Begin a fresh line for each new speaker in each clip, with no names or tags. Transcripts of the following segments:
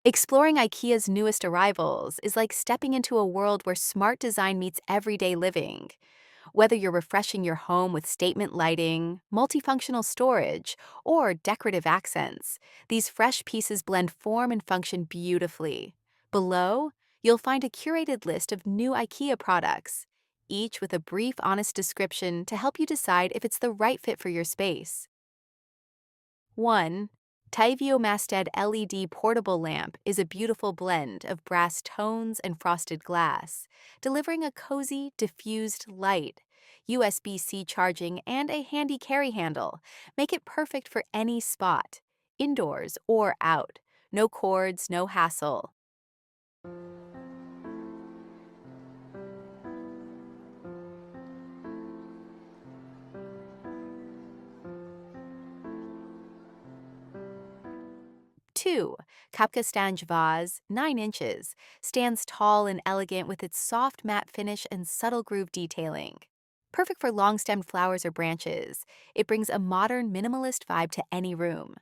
Exploring IKEA's newest arrivals is like stepping into a world where smart design meets everyday living. Whether you're refreshing your home with statement lighting, multifunctional storage, or decorative accents, these fresh pieces blend form and function beautifully. Below, you'll find a curated list of new IKEA products, each with a brief, honest description to help you decide if it's the right fit for your space. 1. TVÅMASTAD LED portable lamp is a beautiful blend of brass tones and frosted glass, delivering a cozy, diffused light. USB-C charging and a handy carry handle make it perfect for any spot, indoors or out. No cords, no hassle. 2. KAPKASTANJ vase, 9 inches, stands tall and elegant with its soft matte finish and subtle groove detailing. Perfect for long-stemmed flowers or branches, it brings a modern, minimalist vibe to any room.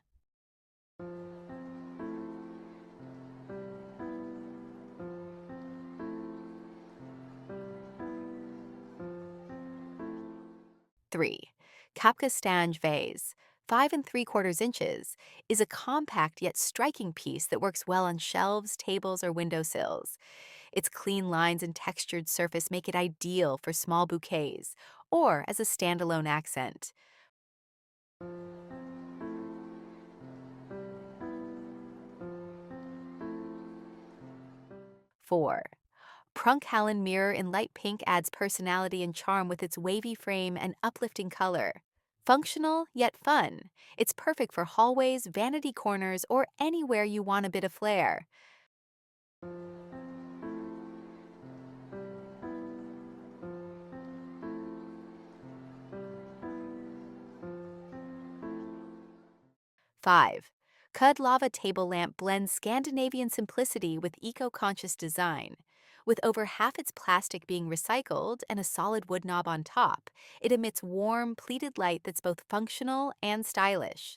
3. KAPKASTANJ vase, 5 3/4 inches, is a compact yet striking piece that works well on shelves, tables, or windowsills. Its clean lines and textured surface make it ideal for small bouquets or as a standalone accent. 4. PRUNKHALLON mirror in light pink adds personality and charm with its wavy frame and uplifting color. Functional yet fun, it's perfect for hallways, vanity corners, or anywhere you want a bit of flair. 5. KUDDLAVA table lamp blends Scandinavian simplicity with eco-conscious design. With over half its plastic being recycled and a solid wood knob on top, it emits warm, pleated light that's both functional and stylish.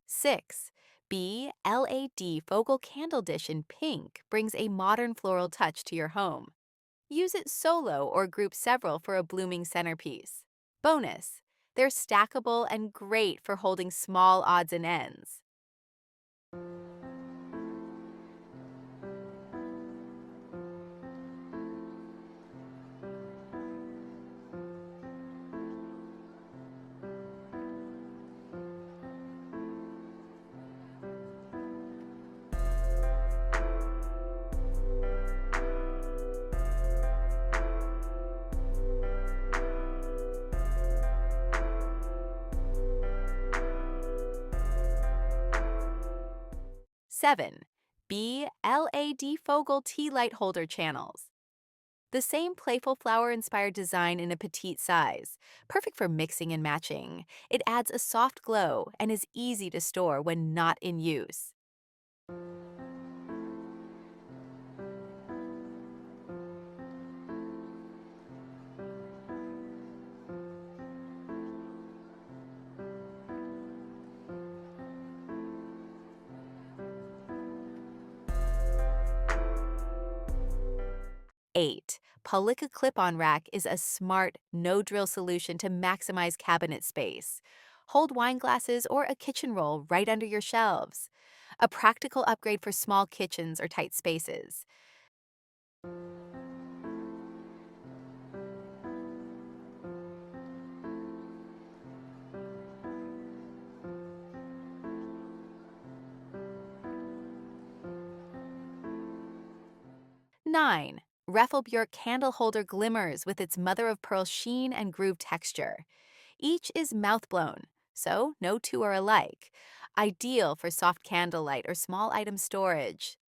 6. BLADFOGEL candle dish in pink brings a modern floral touch to your home. Use it solo or group several for a blooming centerpiece. Bonus, they're stackable and great for holding small odds and ends. 7. BLADFOGEL tea light holder channels. The same playful flower-inspired design in a petite size, perfect for mixing and matching. It adds a soft glow and is easy to store when not in use. 8. PÅLYCKE clip-on rack is a smart, no-drill solution to maximize cabinet space. Hold wine glasses or a kitchen roll right under your shelves. A practical upgrade for small kitchens or tight spaces. 9. RÄFFELBJÖRK candle holder glimmers with its mother-of-pearl sheen and groove texture. Each is mouth-blown, so no two are alike. Ideal for soft candlelight or small item storage.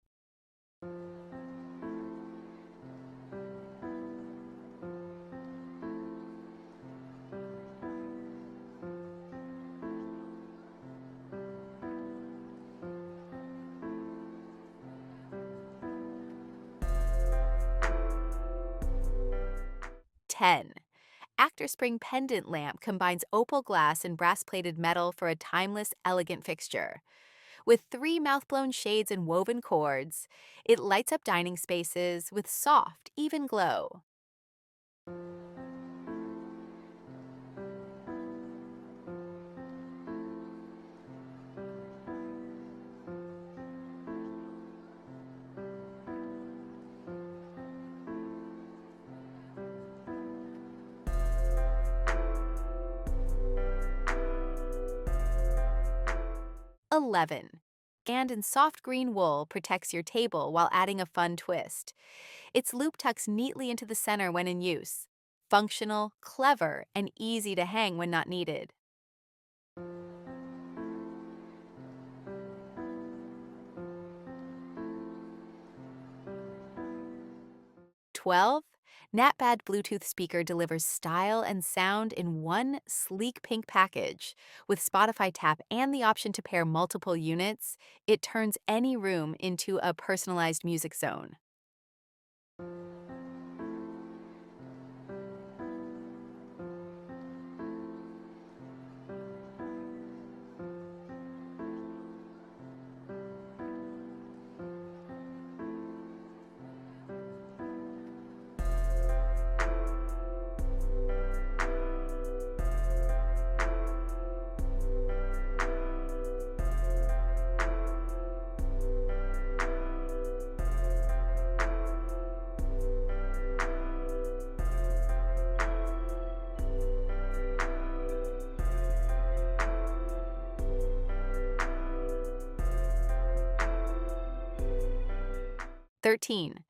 10. Actor Spring Pendant Lamp combines opal glass and brass-plated metal for a timeless, elegant fixture. With 3 mouth-blown shades and woven cords, it lights up dining spaces with soft, even glow. 11. And in soft green wool protects your table while adding a fun twist. Its loop tucks neatly into the center when in use. Functional, clever, and easy to hang when not needed. 12. NatBad Bluetooth speaker delivers style and sound in one sleek pink package. With Spotify tap and the option to pair multiple units, it turns any room into a personalized music zone. 13.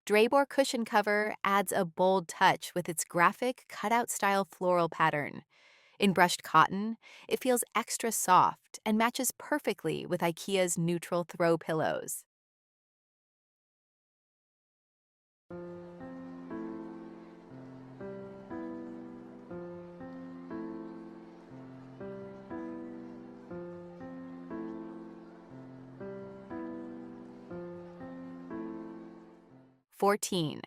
Drabor cushion cover adds a bold touch with its graphic, cutout-style floral pattern. In brushed cotton, it feels extra soft and matches perfectly with IKEA's neutral throw pillows. 14.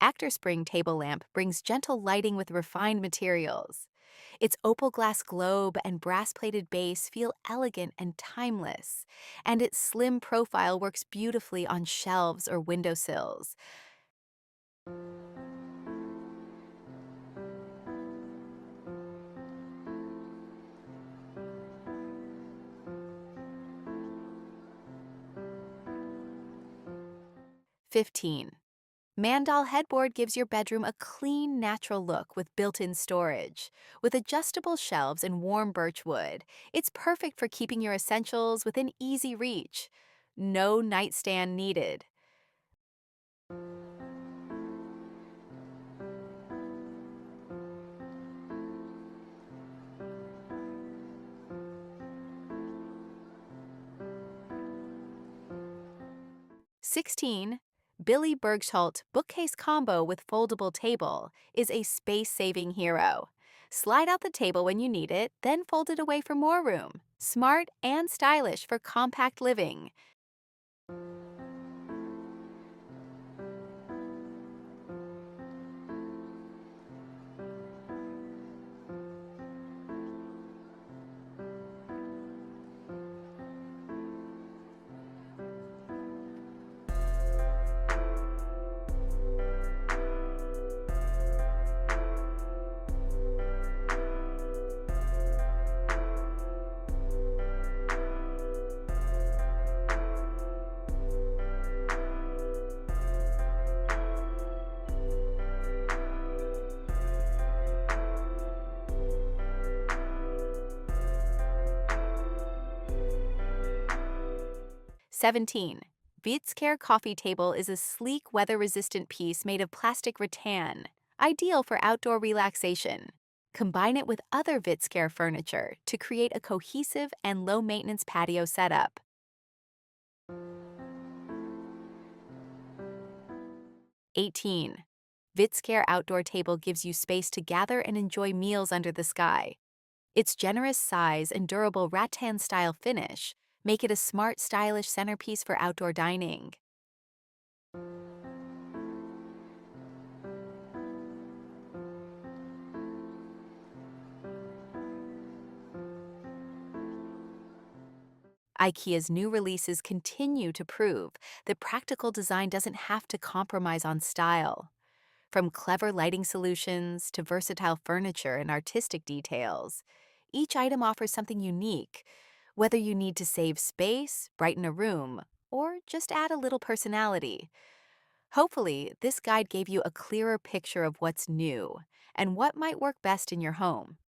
Actor Spring Table Lamp brings gentle lighting with refined materials. Its opal glass globe and brass-plated base feel elegant and timeless, and its slim profile works beautifully on shelves or windowsills. 15. Mandal headboard gives your bedroom a clean, natural look with built-in storage. With adjustable shelves and warm birch wood, it's perfect for keeping your essentials within easy reach. No nightstand needed. 16. Billy Bergschult bookcase combo with foldable table is a space-saving hero. Slide out the table when you need it, then fold it away for more room. Smart and stylish for compact living. 17. Vitscare coffee table is a sleek, weather-resistant piece made of plastic rattan, ideal for outdoor relaxation. Combine it with other Vitscare furniture to create a cohesive and low-maintenance patio setup. 18. Vitscare outdoor table gives you space to gather and enjoy meals under the sky. Its generous size and durable rattan-style finish make it a smart, stylish centerpiece for outdoor dining. IKEA's new releases continue to prove that practical design doesn't have to compromise on style. From clever lighting solutions to versatile furniture and artistic details, each item offers something unique, whether you need to save space, brighten a room, or just add a little personality. Hopefully, this guide gave you a clearer picture of what's new and what might work best in your home.